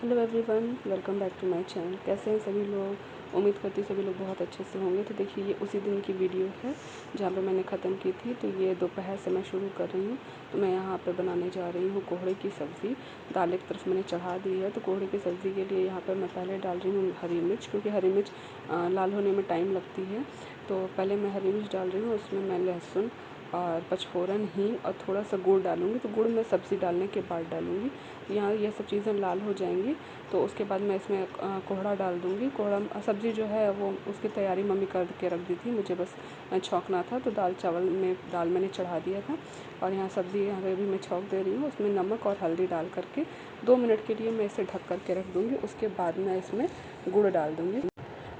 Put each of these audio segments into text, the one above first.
Hello everyone, welcome back to my channel. कैसे हैं सभी लोग? उम्मीद करती सभी लोग बहुत अच्छे से होंगे। तो देखिए, ये उसी दिन की वीडियो है जहाँ पे मैंने ख़त्म की थी। तो ये दोपहर से मैं शुरू कर रही हूँ। तो मैं यहाँ पे बनाने जा रही हूँ कोहड़े की सब्ज़ी। दाल एक तरफ मैंने चढ़ा दी है। तो कोहड़े की सब्ज़ी के लिए यहाँ पर मैं पहले डाल रही हूँ हरी मिर्च, क्योंकि हरी मिर्च लाल होने में टाइम लगती है। तो पहले मैं हरी मिर्च डाल रही हूँ, उसमें मैं लहसुन और पचफोरन, हींग और थोड़ा सा गुड़ डालूँगी। तो गुड़ मैं सब्ज़ी डालने के बाद डालूँगी। यहाँ ये सब चीज़ें लाल हो जाएंगी तो उसके बाद मैं इसमें कोहड़ा डाल दूँगी। कोहड़ा सब्ज़ी जो है वो उसकी तैयारी मम्मी कर के रख दी थी, मुझे बस छौंकना था। तो दाल मैंने चढ़ा दिया था और यहाँ सब्ज़ी यहाँ पे भी मैं छौंक दे रही हूँ। उसमें नमक और हल्दी डाल करके 2 मिनट के लिए मैं इसे ढक करके रख दूँगी। उसके बाद मैं इसमें गुड़ डाल दूँगी।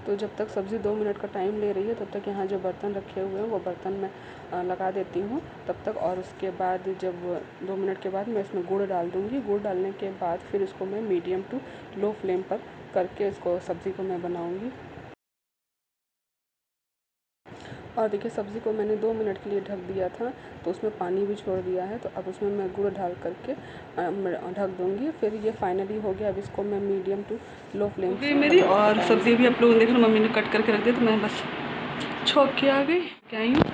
तो जब तक सब्ज़ी 2 मिनट का टाइम ले रही है तब तक यहाँ जो बर्तन रखे हुए हैं वो बर्तन में लगा देती हूँ तब तक। और उसके बाद जब 2 मिनट के बाद मैं इसमें गुड़ डाल दूँगी। गुड़ डालने के बाद फिर इसको मैं मीडियम टू लो फ्लेम पर करके इसको सब्ज़ी को मैं बनाऊँगी। और देखिए, सब्ज़ी को मैंने 2 मिनट के लिए ढक दिया था तो उसमें पानी भी छोड़ दिया है। तो अब उसमें मैं गुड़ डाल करके ढक दूँगी। फिर ये फाइनली हो गया। अब इसको मैं मीडियम टू लो फ्लेम पे मेरी। और सब्ज़ी भी आप लोग देख लो, मम्मी ने कट करके रख दी। तो मैं बस छौंक के आ गई। क्या आई हूँ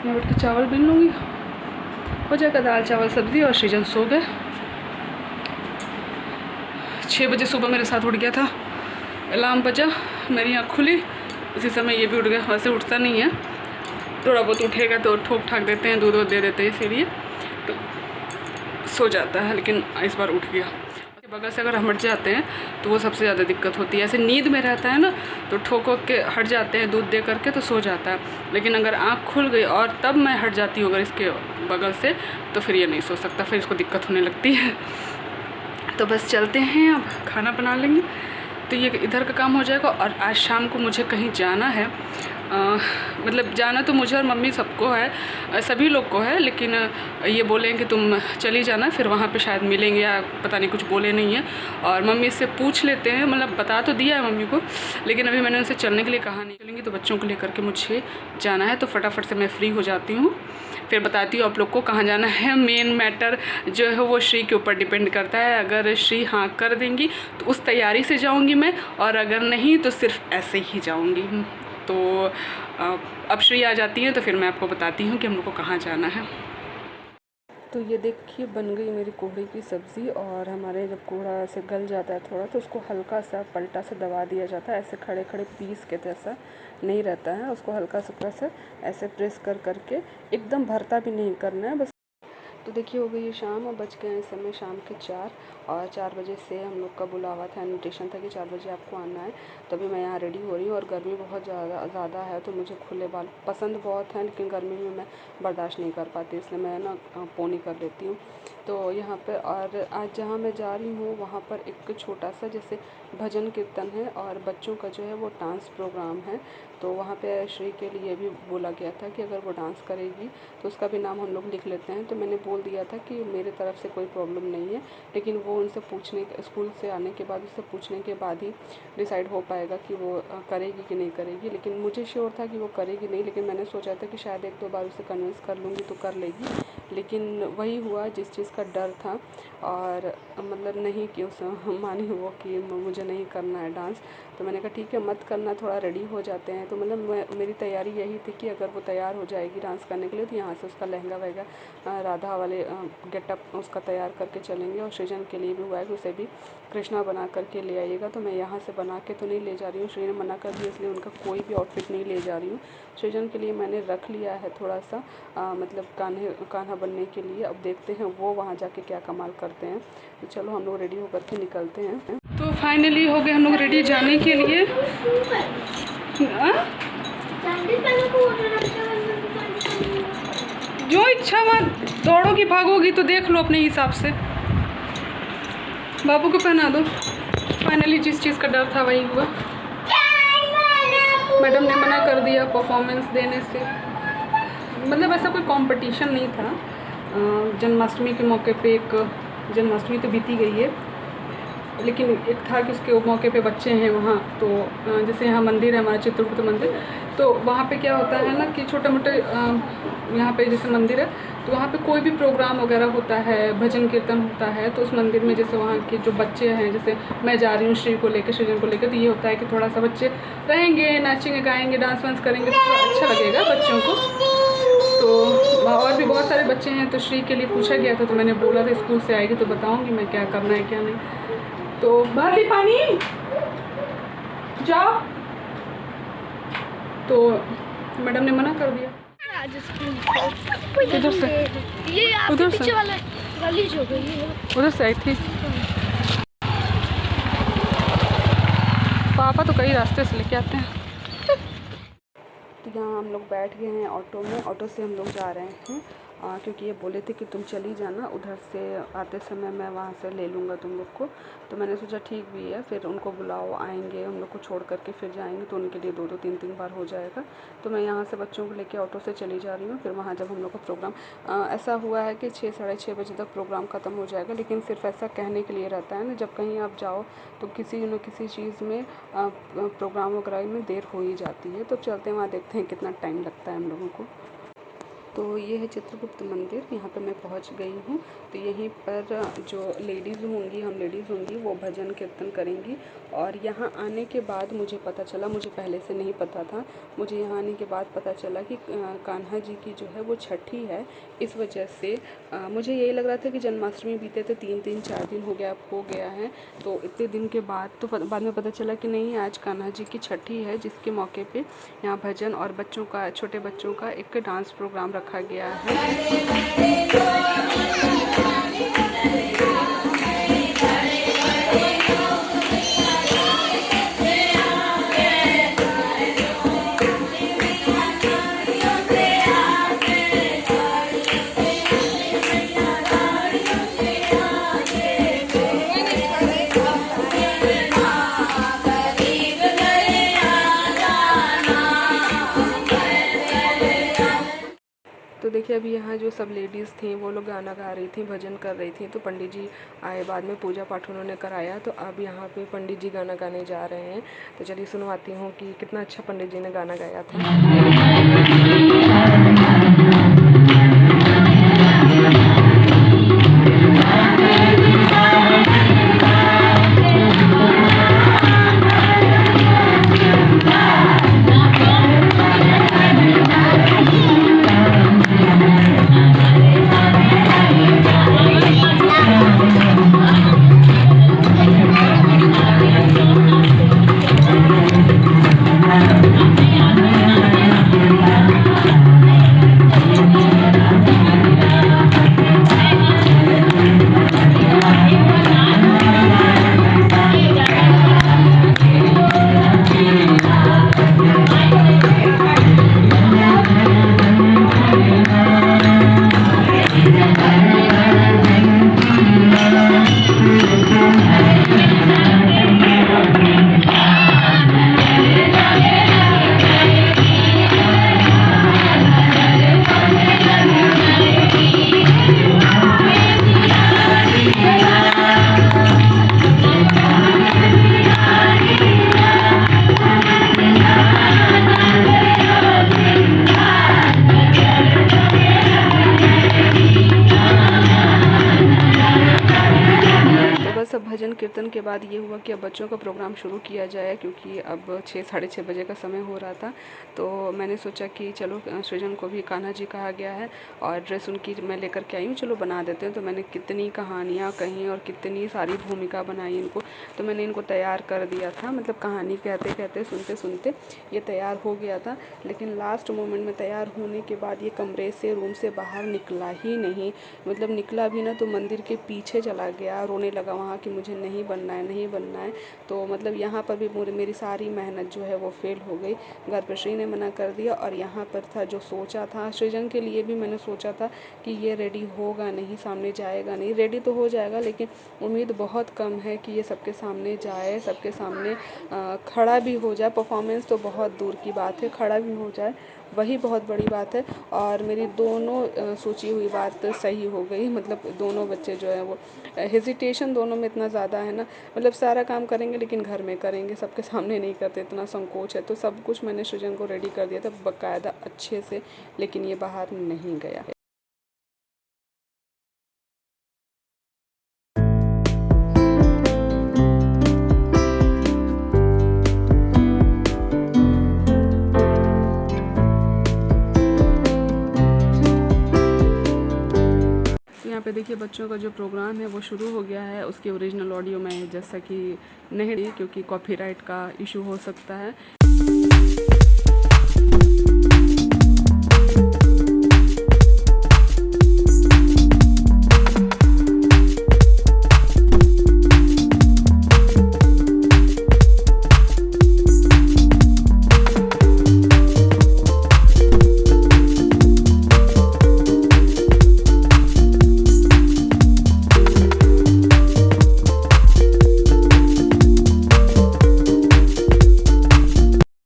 मैं, बैठ के चावल बीन लूँगी, हो जाएगा दाल चावल सब्ज़ी। और सृजन सो गए। 6 बजे सुबह मेरे साथ उठ गया था, अलार्म बजा, मेरी आँख खुली, उसी समय ये भी उठ गया। वैसे उठता नहीं है, थोड़ा बहुत उठेगा तो ठोक ठाक देते हैं, दूध दे देते हैं, इसीलिए तो सो जाता है। लेकिन इस बार उठ गया। बगल से अगर हम हट जाते हैं तो वो सबसे ज़्यादा दिक्कत होती है। ऐसे नींद में रहता है ना तो ठोक के हट जाते हैं दूध दे करके तो सो जाता है। लेकिन अगर आँख खुल गई और तब मैं हट जाती हूँ अगर इसके बगल से, तो फिर ये नहीं सो सकता, फिर इसको दिक्कत होने लगती है। तो बस चलते हैं, अब खाना बना लेंगे तो ये इधर का काम हो जाएगा। और आज शाम को मुझे कहीं जाना है। मतलब जाना तो मुझे और मम्मी सबको है, सभी लोग को है। लेकिन ये बोले कि तुम चली जाना, फिर वहाँ पे शायद मिलेंगे या पता नहीं, कुछ बोले नहीं है। और मम्मी से पूछ लेते हैं, मतलब बता तो दिया है मम्मी को, लेकिन अभी मैंने उनसे चलने के लिए कहा नहीं। चलेंगी तो बच्चों को लेकर के मुझे जाना है। तो फटाफट से मैं फ्री हो जाती हूँ, फिर बताती हूँ आप लोग को कहाँ जाना है। मेन मैटर जो है वो श्री के ऊपर डिपेंड करता है। अगर श्री हाँ कर देंगी तो उस तैयारी से जाऊँगी मैं, और अगर नहीं तो सिर्फ ऐसे ही जाऊँगी। तो अब श्री आ जाती है तो फिर मैं आपको बताती हूँ कि हम लोग को कहाँ जाना है। तो ये देखिए, बन गई मेरी कोहड़े की सब्ज़ी। और हमारे जब कोहड़ा ऐसे गल जाता है थोड़ा तो उसको हल्का सा पलटा से दबा दिया जाता है। ऐसे खड़े खड़े पीस के जैसा नहीं रहता है, उसको हल्का सा ऐसे प्रेस कर करके, एकदम भरता भी नहीं करना है बस। तो देखिए, हो गई है शाम और बज गए हैं इस समय शाम के 4। और 4 बजे से हम लोग का बुलावा था, इन्विटेशन था कि 4 बजे आपको आना है। तभी मैं यहाँ रेडी हो रही हूँ। और गर्मी बहुत ज़्यादा है तो मुझे खुले बाल पसंद बहुत हैं, लेकिन गर्मी में मैं बर्दाश्त नहीं कर पाती, इसलिए मैं ना पोनी कर लेती हूँ। तो यहाँ पर, और आज जहाँ मैं जा रही हूँ वहाँ पर एक छोटा सा जैसे भजन कीर्तन है और बच्चों का जो है वो डांस प्रोग्राम है। तो वहाँ पे श्री के लिए भी बोला गया था कि अगर वो डांस करेगी तो उसका भी नाम हम लोग लिख लेते हैं। तो मैंने बोल दिया था कि मेरे तरफ से कोई प्रॉब्लम नहीं है, लेकिन वो उनसे स्कूल से आने के बाद उससे पूछने के बाद ही डिसाइड हो पाएगा कि वो करेगी कि नहीं करेगी। लेकिन मुझे श्योर था कि वो करेगी नहीं, लेकिन मैंने सोचा था कि शायद 1-2 बार उसे कन्विंस कर लूँगी तो कर लेगी। लेकिन वही हुआ जिस चीज़ का डर था, और मतलब नहीं कि उस मानी वो कि मुझे नहीं करना है डांस। तो मैंने कहा ठीक है, मत करना, थोड़ा रेडी हो जाते हैं। तो मतलब मेरी तैयारी यही थी कि अगर वो तैयार हो जाएगी डांस करने के लिए तो यहाँ से उसका लहंगा वहंगा राधा वाले गेटअप उसका तैयार करके चलेंगे। और सृजन के लिए भी हुआ है कि उसे भी कृष्णा बना करके ले आइएगा। तो मैं यहाँ से बना के तो नहीं ले जा रही हूँ, श्री ने मना कर दिया, इसलिए उनका कोई भी आउटफिट नहीं ले जा रही हूँ। सृजन के लिए मैंने रख लिया है थोड़ा सा मतलब कान्हा बनने के लिए। अब देखते हैं वो वहाँ जाके क्या कमाल करते हैं। तो चलो हम लोग रेडी होकर के निकलते हैं। तो फाइनली हो गए हम लोग रेडी जाने के लिए। जो इच्छा वहाँ दौड़ोगी भागोगी तो देख लो अपने हिसाब से। बाबू को पहना दो। फाइनली जिस चीज़ का डर था वही हुआ। मैडम ने मना कर दिया परफॉर्मेंस देने से। मतलब ऐसा कोई कंपटीशन नहीं था। जन्माष्टमी के मौके पे एक, जन्माष्टमी तो बीती गई है, लेकिन एक था कि उसके मौके पे बच्चे हैं वहाँ। तो जैसे यहाँ मंदिर है हमारा चित्रकूट मंदिर, तो वहाँ पे क्या होता है ना कि छोटे मोटे यहाँ पे जैसे मंदिर है तो वहाँ पे कोई भी प्रोग्राम वगैरह होता है, भजन कीर्तन होता है, तो उस मंदिर में जैसे वहाँ के जो बच्चे हैं, जैसे मैं जा रही हूँ श्री को लेकर, सृजन को लेकर, तो ये होता है कि थोड़ा सा बच्चे रहेंगे, नाचेंगे, गाएंगे, डांस वांस करेंगे, तो थोड़ा अच्छा लगेगा बच्चों को। तो और भी बहुत सारे बच्चे हैं, तो श्री के लिए पूछा गया था, तो मैंने बोला था स्कूल से आएगी तो बताऊँगी मैं क्या करना है क्या नहीं। तो भर ली पानी, जाओ। तो मैडम ने मना कर दिया। किधर से? ये उधर पीछे से वाला गली जो गई है, उधर से आई थी। पापा तो कई रास्ते से लेके आते हैं। तो यहाँ हम लोग बैठ गए हैं ऑटो में, ऑटो से हम लोग जा रहे हैं क्योंकि ये बोले थे कि तुम चली जाना, उधर से आते समय मैं वहाँ से ले लूँगा तुम लोग को। तो मैंने सोचा ठीक भी है, फिर उनको बुलाओ, आएंगे हम लोग को छोड़ करके फिर जाएंगे, तो उनके लिए 2-2 3-3 बार हो जाएगा। तो मैं यहाँ से बच्चों को लेके ऑटो से चली जा रही हूँ। फिर वहाँ जब हम लोग का प्रोग्राम ऐसा हुआ है कि 6 साढ़े 6 बजे तक प्रोग्राम ख़त्म हो जाएगा, लेकिन सिर्फ ऐसा कहने के लिए रहता है ना, जब कहीं आप जाओ तो किसी न किसी चीज़ में प्रोग्राम वगैरह में देर हो ही जाती है। तो चलते हैं वहाँ, देखते हैं कितना टाइम लगता है हम लोगों को। तो ये है चित्रगुप्त मंदिर, यहाँ पर मैं पहुँच गई हूँ। तो यहीं पर जो लेडीज़ होंगी, हम लेडीज़ होंगी, वो भजन कीर्तन करेंगी। और यहाँ आने के बाद मुझे पता चला, मुझे पहले से नहीं पता था, मुझे यहाँ आने के बाद पता चला कि कान्हा जी की जो है वो छठी है। इस वजह से मुझे यही लग रहा था कि जन्माष्टमी बीते थे, 3-4 दिन हो गया है। तो इतने दिन के बाद तो बाद में पता चला कि नहीं, आज कान्हा जी की छठी है, जिसके मौके पे यहाँ भजन और बच्चों का, छोटे बच्चों का एक डांस प्रोग्राम रखा गया है। तो देखिए अभी यहाँ जो सब लेडीज़ थी वो लोग गाना गा रही थी, भजन कर रही थी। तो पंडित जी आए, बाद में पूजा पाठ उन्होंने कराया। तो अब यहाँ पे पंडित जी गाना गाने जा रहे हैं। तो चलिए सुनवाती हूँ कि कितना अच्छा पंडित जी ने गाना गाया सब भजन कीर्तन के बाद ये हुआ कि अब बच्चों का प्रोग्राम शुरू किया जाए, क्योंकि अब 6 साढ़े 6 बजे का समय हो रहा था। तो मैंने सोचा कि चलो सृजन को भी कान्हा जी कहा गया है और ड्रेस उनकी मैं लेकर के आई हूँ, चलो बना देते हैं। तो मैंने कितनी कहानियाँ कहीं और कितनी सारी भूमिका बनाई इनको, तो मैंने इनको तैयार कर दिया था। मतलब कहानी कहते कहते सुनते सुनते ये तैयार हो गया था। लेकिन लास्ट मोमेंट में तैयार होने के बाद ये कमरे से, रूम से बाहर निकला ही नहीं। मतलब निकला भी ना तो मंदिर के पीछे चला गया, रोने लगा वहाँ कि मुझे नहीं बनना है, नहीं बनना है। तो मतलब यहाँ पर भी मेरी सारी मेहनत जो है वो फेल हो गई। घर पर श्री ने मना कर दिया। और यहाँ पर था जो सोचा था सृजन के लिए भी, मैंने सोचा था कि ये रेडी होगा नहीं, सामने जाएगा नहीं। रेडी तो हो जाएगा, लेकिन उम्मीद बहुत कम है कि ये सबके सामने जाए, सबके सामने खड़ा भी हो जाए। परफॉर्मेंस तो बहुत दूर की बात है, खड़ा भी हो जाए वही बहुत बड़ी बात है। और मेरी दोनों सोची हुई बात सही हो गई। मतलब दोनों बच्चे जो है वो हेजिटेशन दोनों में इतना ज़्यादा है ना, मतलब सारा काम करेंगे लेकिन घर में करेंगे, सबके सामने नहीं करते, इतना संकोच है। तो सब कुछ मैंने सृजन को रेडी कर दिया था बाकायदा अच्छे से, लेकिन ये बाहर नहीं गया है। देखिए बच्चों का जो प्रोग्राम है वो शुरू हो गया है। उसकी ओरिजिनल ऑडियो में जैसा कि नहीं दी, क्योंकि कॉपीराइट का इशू हो सकता है।